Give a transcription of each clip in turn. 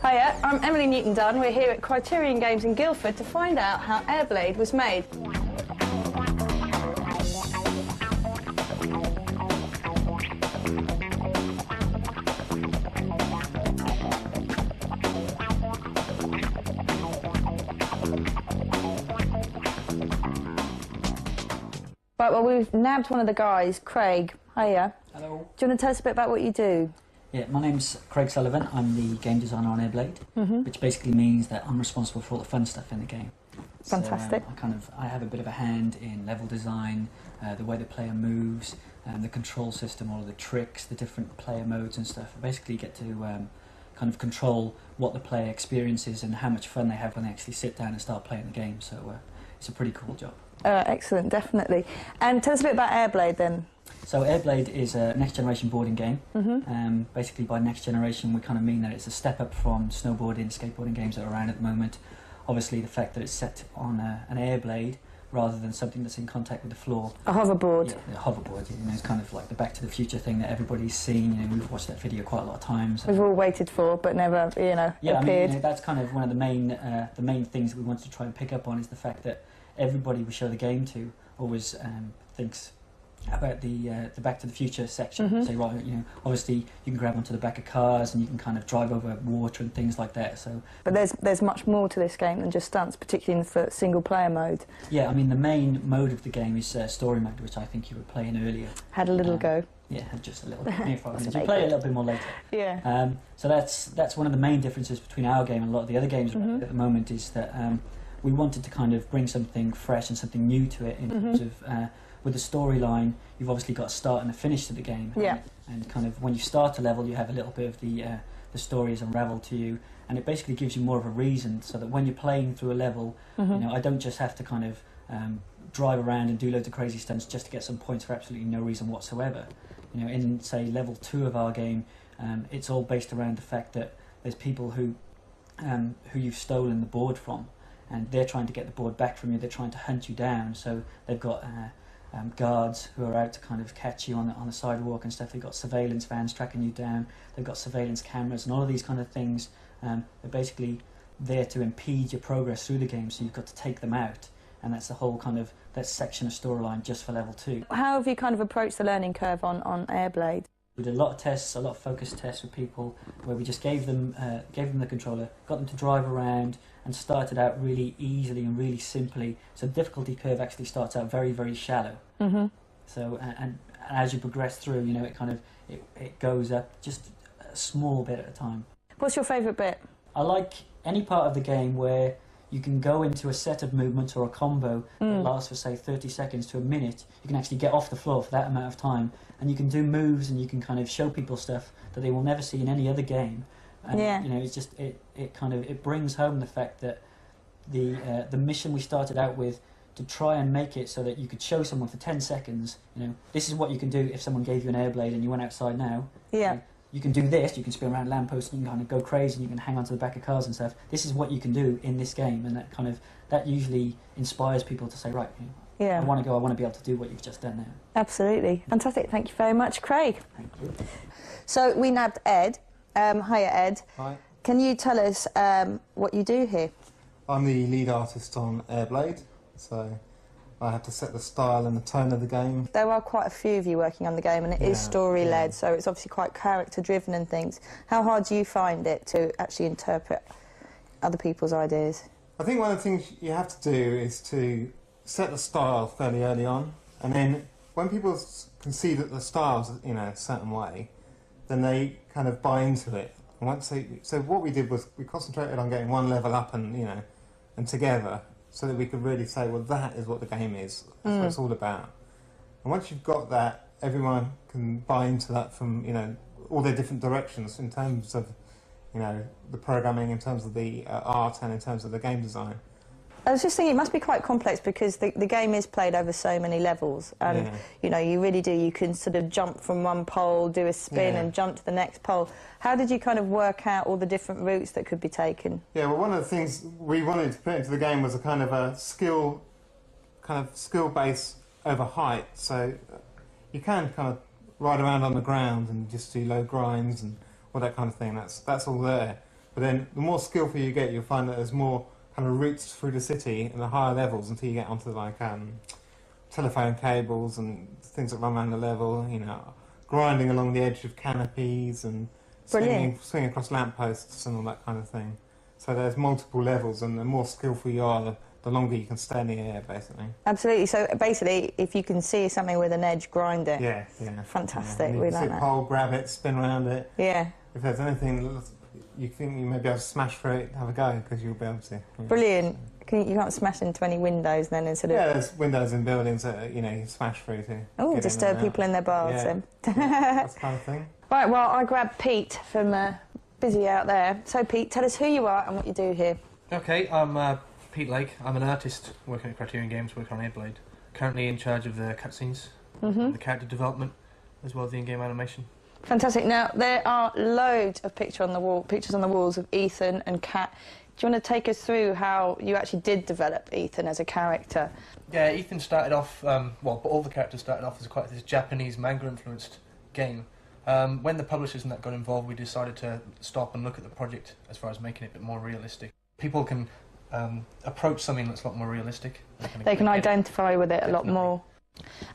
Hiya, I'm Emily Newton-Dunn. We're here at Criterion Games in Guildford to find out how AirBlade was made. Right, well, we've nabbed one of the guys, Craig. Hiya. Hello. Do you want to tell us a bit about what you do? Yeah, my name's Craig Sullivan. I'm the game designer on AirBlade, which basically means that I'm responsible for all the fun stuff in the game. Fantastic. So, I have a bit of a hand in level design, the way the player moves, the control system, all of the tricks, the different player modes and stuff. I basically get to kind of control what the player experiences and how much fun they have when they actually sit down and start playing the game. So it's a pretty cool job. Excellent, definitely. And tell us a bit about AirBlade then. So AirBlade is a next-generation boarding game. Basically, by next generation, we kind of mean that it's a step up from snowboarding, skateboarding games that are around at the moment. Obviously, the fact that it's set on an AirBlade rather than something that's in contact with the floor. A hoverboard. Yeah, a hoverboard. You know, it's kind of like the Back to the Future thing that everybody's seen. You know, we've watched that video quite a lot of times. We've all waited for, but never, yeah, appeared. I mean, you know, that's kind of one of the main things that we wanted to try and pick up on is the fact that everybody we show the game to always thinks about the Back to the Future section. Say, right, you know, obviously you can grab onto the back of cars and you can kind of drive over water and things like that. So, but there's much more to this game than just stunts, particularly in the single player mode. Yeah, I mean the main mode of the game is story mode, which I think you were playing earlier. Had a little go. Yeah, just a little bit. Near 5 minutes. You play a little bit more later. Yeah. So that's one of the main differences between our game and a lot of the other games at the moment is that we wanted to kind of bring something fresh and something new to it in terms of with the storyline. You've obviously got a start and a finish to the game. Yeah. And kind of when you start a level, you have a little bit of the story is unravelled to you, and it basically gives you more of a reason, so that when you're playing through a level, you know, I don't just have to kind of drive around and do loads of crazy stunts just to get some points for absolutely no reason whatsoever. You know, in say level 2 of our game, it's all based around the fact that there's people who you've stolen the board from, and they're trying to get the board back from you. They're trying to hunt you down. So they've got guards who are out to kind of catch you on the sidewalk and stuff. They've got surveillance vans tracking you down. They've got surveillance cameras and all of these kind of things. They're basically there to impede your progress through the game. So you've got to take them out, and that's the whole kind of that section of storyline just for level 2. How have you kind of approached the learning curve on AirBlade? We did a lot of tests, a lot of focus tests with people, where we just gave them the controller, got them to drive around, and started out really easily and really simply. So the difficulty curve actually starts out very, very shallow. So and as you progress through, you know, it kind of it goes up just a small bit at a time. What's your favourite bit? I like any part of the game where you can go into a set of movements or a combo that lasts for say 30 seconds to a minute. You can actually get off the floor for that amount of time, and you can do moves and you can kind of show people stuff that they will never see in any other game. And you know, it's just it brings home the fact that the mission we started out with, to try and make it so that you could show someone for 10 seconds, you know, this is what you can do if someone gave you an AirBlade and you went outside now. Yeah. You can do this, you can spin around lampposts, and you can kind of go crazy, and you can hang onto the back of cars and stuff. This is what you can do in this game, and that usually inspires people to say, right, you know, I want to be able to do what you've just done now. Absolutely. Fantastic. Thank you very much, Craig. Thank you. So we nabbed Ed. Hiya, Ed. Hi. Can you tell us what you do here? I'm the lead artist on AirBlade, so I have to set the style and the tone of the game. There are quite a few of you working on the game, and it is story-led, so it's obviously quite character-driven and things. How hard do you find it to actually interpret other people's ideas? I think one of the things you have to do is to set the style fairly early on, and then when people can see that the style's, you know, a certain way, then they kind of buy into it. And so what we did was we concentrated on getting one level up and, you know, and together, so that we could really say, well, that is what the game is. That's what it's all about. And once you've got that, everyone can buy into that from, you know, all their different directions in terms of, you know, the programming, in terms of the art, and in terms of the game design. I was just thinking it must be quite complex because the game is played over so many levels, and you know, you really do, you can sort of jump from one pole, do a spin and jump to the next pole. How did you kind of work out all the different routes that could be taken? Yeah, well, one of the things we wanted to put into the game was a kind of a skill base over height, so you can kind of ride around on the ground and just do low grinds and all that kind of thing. That's all there. But then the more skillful you get, you'll find that there's more kind of routes through the city and the higher levels until you get onto like telephone cables and things that run around the level, you know, grinding along the edge of canopies and swinging across lampposts and all that kind of thing. So there's multiple levels, and the more skillful you are, the longer you can stay in the air, basically. Absolutely. So basically, if you can see something with an edge, grind it. Yeah, yeah. Fantastic. Yeah. We You like see a that. pole, grab it, spin around it. Yeah. If there's anything you think you may be able to smash through it, have a go, because you'll be able to. Yeah. Brilliant. You can't smash into any windows then instead of... Yeah, there's windows in buildings that, you know, you smash through to. Oh, disturb people in their baths then. That kind of thing. Right, well, I grabbed Pete from Busy out there. So, Pete, tell us who you are and what you do here. Okay, I'm Pete Lake. I'm an artist working at Criterion Games, working on AirBlade. Currently in charge of the cutscenes, the character development, as well as the in-game animation. Fantastic. Now, there are loads of pictures on the walls of Ethan and Kat. Do you want to take us through how you actually did develop Ethan as a character? Yeah, Ethan started off, well, all the characters started off as quite this Japanese manga-influenced game. When the publishers and that got involved, we decided to stop and look at the project as far as making it a bit more realistic. People can approach something that's a lot more realistic. They can identify with it a lot more.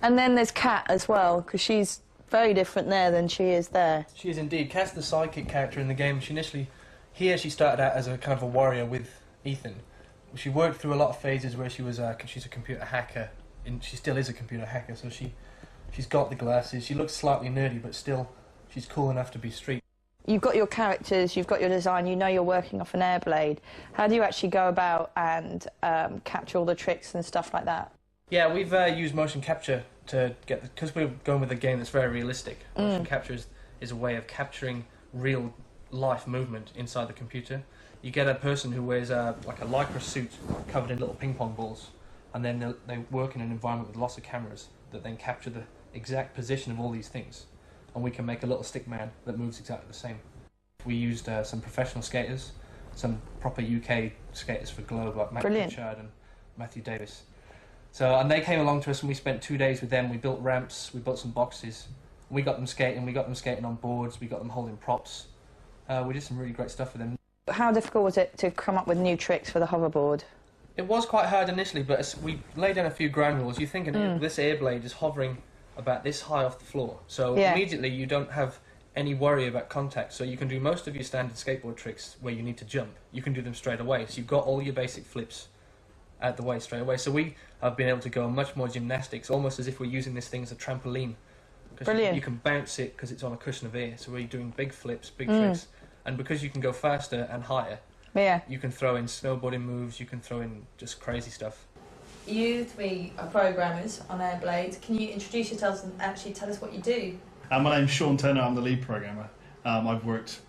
And then there's Kat as well, because she's very different there than she is there. She is indeed. Kat's the sidekick character in the game. She initially, here she started out as a kind of a warrior with Ethan. She worked through a lot of phases where she was she's a computer hacker, and she still is a computer hacker. So she's got the glasses. She looks slightly nerdy, but still she's cool enough to be street. You've got your characters, you've got your design, you know you're working off an AirBlade. How do you actually go about and capture all the tricks and stuff like that? Yeah, we've used motion capture to get, because we're going with a game that's very realistic. Motion capture is a way of capturing real life movement inside the computer. You get a person who wears like a lycra suit covered in little ping pong balls, and then they work in an environment with lots of cameras that then capture the exact position of all these things. And we can make a little stick man that moves exactly the same. We used some professional skaters, some proper UK skaters for Globe, like Matt Pritchard and Matthew Davis. So, and they came along to us, and we spent 2 days with them. We built ramps, we built some boxes. We got them skating on boards, we got them holding props. We did some really great stuff with them. How difficult was it to come up with new tricks for the hoverboard? It was quite hard initially, but as we laid down a few ground rules. You think this AirBlade is hovering about this high off the floor, so immediately you don't have any worry about contact, so you can do most of your standard skateboard tricks where you need to jump. You can do them straight away, so you've got all your basic flips out the way straight away. So we have been able to go much more gymnastics, almost as if we're using this thing as a trampoline. Brilliant. You can bounce it because it's on a cushion of air, so we're doing big flips, big tricks, and because you can go faster and higher, you can throw in snowboarding moves, you can throw in just crazy stuff. You three are programmers on AirBlade. Can you introduce yourselves and actually tell us what you do? My name's Sean Turner, I'm the lead programmer. I've worked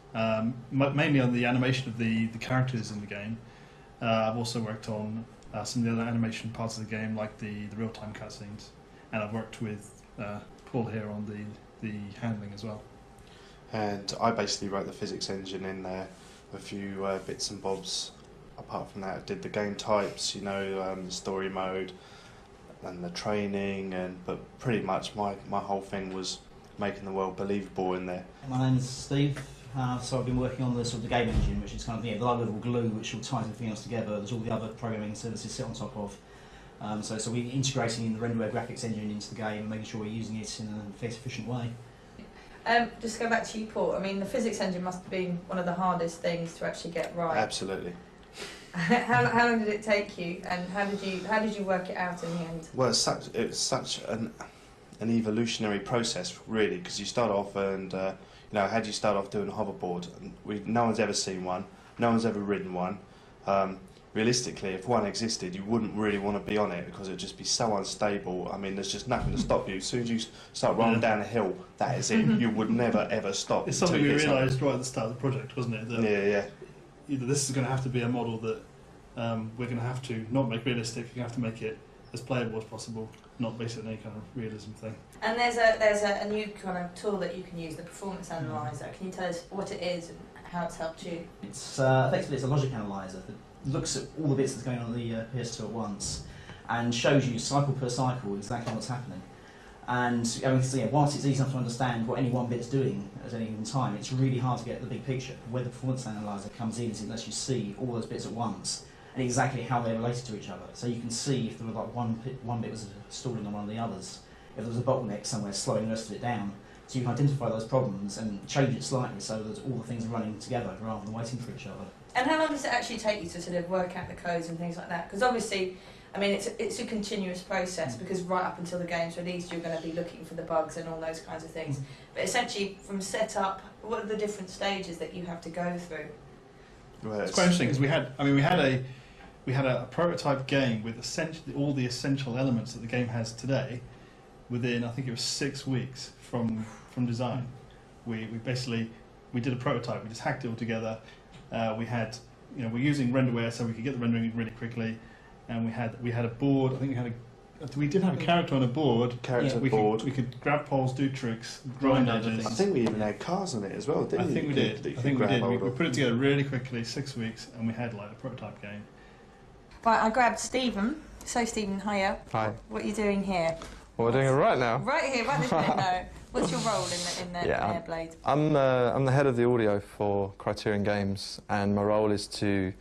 mainly on the animation of the characters in the game. I've also worked on some of the other animation parts of the game, like the real-time cutscenes. And I've worked with Paul here on the handling as well. And I basically wrote the physics engine in there, a few bits and bobs. Apart from that, I did the game types, you know, the story mode and the training, but pretty much my whole thing was making the world believable in there. My name's Steve, so I've been working on the sort of the game engine, which is kind of the low-level glue which will tie everything else together. There's all the other programming services sit on top of. So we're integrating the renderware graphics engine into the game and making sure we're using it in a fairly efficient way. Just to go back to you, Paul, I mean, the physics engine must have been one of the hardest things to actually get right. Absolutely. How long did it take you, and how did you work it out in the end? Well, it's such an evolutionary process, really, because you start off and you know, how do you start off doing a hoverboard? No one's ever seen one, no one's ever ridden one. Realistically, if one existed, you wouldn't really want to be on it because it'd just be so unstable. I mean, there's just nothing to stop you. As soon as you start rolling down a hill, that is it. You would never ever stop. It's something we realised right at the start of the project, wasn't it? That either this is going to have to be a model that we're going to have to not make realistic, we're going to have to make it as playable as possible, not based on any kind of realism thing. And there's a new kind of tool that you can use, the performance analyzer. Can you tell us what it is and how it's helped you? It's effectively it's a logic analyzer that looks at all the bits that's going on the PS2 at once and shows you cycle per cycle exactly what's happening. And I mean, so, yeah, whilst it's easy enough to understand what any one bit's doing at any given time, it's really hard to get the big picture. Where the performance analyzer comes in is it lets you see all those bits at once and exactly how they're related to each other. So you can see if there was like one bit was stalling on one of the others, if there was a bottleneck somewhere slowing the rest of it down. So you can identify those problems and change it slightly so that all the things are running together rather than waiting for each other. And how long does it actually take you to sort of work out the codes and things like that? Because obviously, I mean, it's a continuous process, because right up until the game's released, you're going to be looking for the bugs and all those kinds of things. But essentially, from setup, what are the different stages that you have to go through? Well, it's quite interesting because we had a prototype game with essentially all the essential elements that the game has today within, I think it was 6 weeks from design. We did a prototype. We just hacked it all together. We're using renderware so we could get the rendering really quickly. And we had a board. I think we did have a character on a board. Board. We could grab poles, do tricks, grind edges. I think we even had cars on it as well, didn't we? I think we did. We put it together really quickly, 6 weeks, and we had like a prototype game. Right, I grabbed Stephen. So Stephen, hiya. Hi. What are you doing here? Well, we're doing it right now. Right here, right this minute. No. What's your role in the AirBlade? I'm the head of the audio for Criterion Games, and my role is to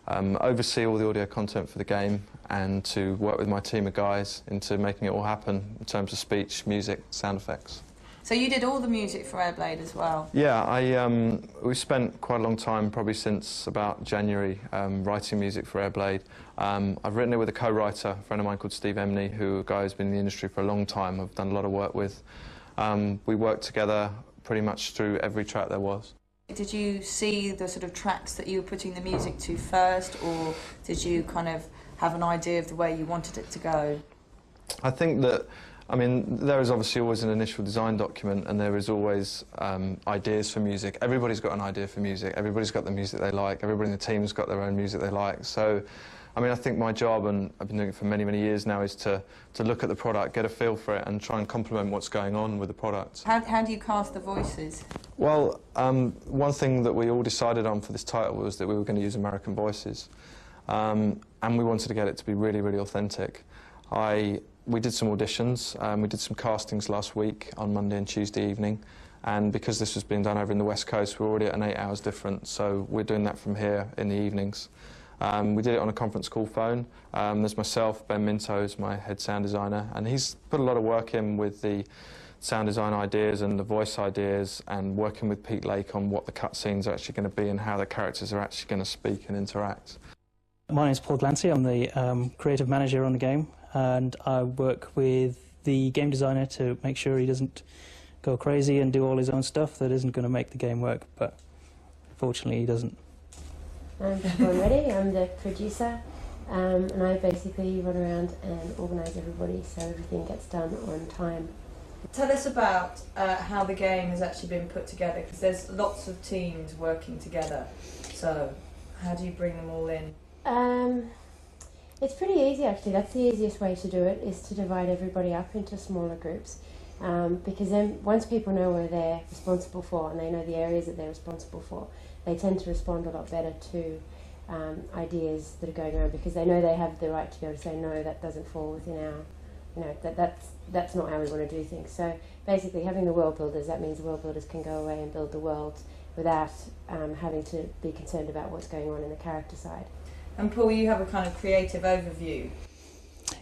oversee all the audio content for the game and to work with my team of guys into making it all happen in terms of speech, music, sound effects. So you did all the music for AirBlade as well? Yeah, we spent quite a long time, probably since about January, writing music for AirBlade. I've written it with a co-writer, a friend of mine called Steve Emney, who a guy who's been in the industry for a long time. I've done a lot of work with. We worked together pretty much through every track there was. Did you see the sort of tracks that you were putting the music to first, or did you kind of have an idea of the way you wanted it to go? I think that, I mean, there is obviously always an initial design document, and there is always ideas for music. Everybody's got an idea for music. Everybody's got the music they like. Everybody in the team's got their own music they like. So, I mean, I think my job, and I've been doing it for many, many years now, is to look at the product, get a feel for it, and try and complement what's going on with the product. How do you cast the voices? Well, one thing that we all decided on for this title was that we were going to use American voices. And we wanted to get it to be really, really authentic. We did some auditions, we did some castings last week on Monday and Tuesday evening, and because this was being done over in the West Coast, we're already at an 8 hours difference, so we're doing that from here in the evenings. We did it on a conference call phone. There's myself, Ben Minto, who's my head sound designer, and he's put a lot of work in with the sound design ideas and the voice ideas, and working with Pete Lake on what the cutscenes are actually going to be and how the characters are actually going to speak and interact. My name is Paul Glancy. I'm the creative manager on the game, and I work with the game designer to make sure he doesn't go crazy and do all his own stuff that isn't going to make the game work, but fortunately he doesn't. I'm Siobhan Reddy, I'm the producer, and I basically run around and organise everybody so everything gets done on time. Tell us about how the game has actually been put together, because there's lots of teams working together. So, how do you bring them all in? It's pretty easy actually. That's the easiest way to do it, is to divide everybody up into smaller groups. Because then once people know where they're responsible for and they know the areas that they're responsible for, they tend to respond a lot better to ideas that are going around, because they know they have the right to be able to say, no, that doesn't fall within our, that's not how we want to do things. So basically having the world builders, that means the world builders can go away and build the world without having to be concerned about what's going on in the character side. And Paul, you have a kind of creative overview.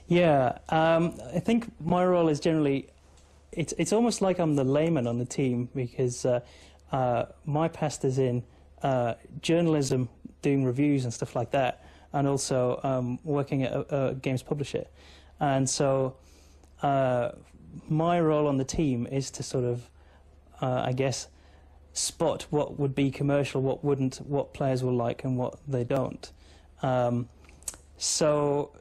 Yeah, I think my role is generally, it's almost like I'm the layman on the team, because my past is in journalism, doing reviews and stuff like that, and also working at a games publisher. And so my role on the team is to sort of, I guess, spot what would be commercial, what wouldn't, what players will like and what they don't. So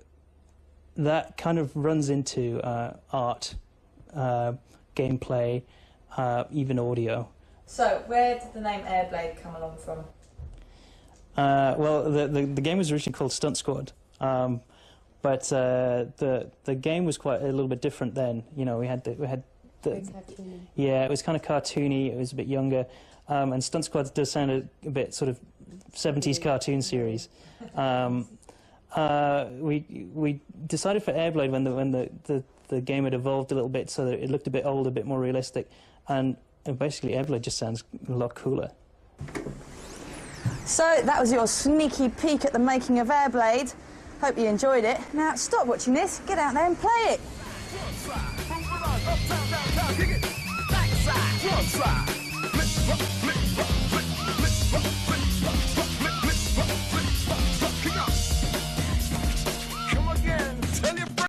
that kind of runs into art, gameplay, even audio. So where did the name AirBlade come along from? Well, the game was originally called Stunt Squad, but the game was quite a little bit different then. You know, we had yeah, it was kind of cartoony. It was a bit younger, and Stunt Squad does sound a bit sort of 70s cartoon series. We decided for AirBlade when the the game had evolved a little bit so that it looked a bit older, a bit more realistic, and basically AirBlade just sounds a lot cooler. So that was your sneaky peek at the making of AirBlade. Hope you enjoyed it. Now stop watching this, get out there and play it.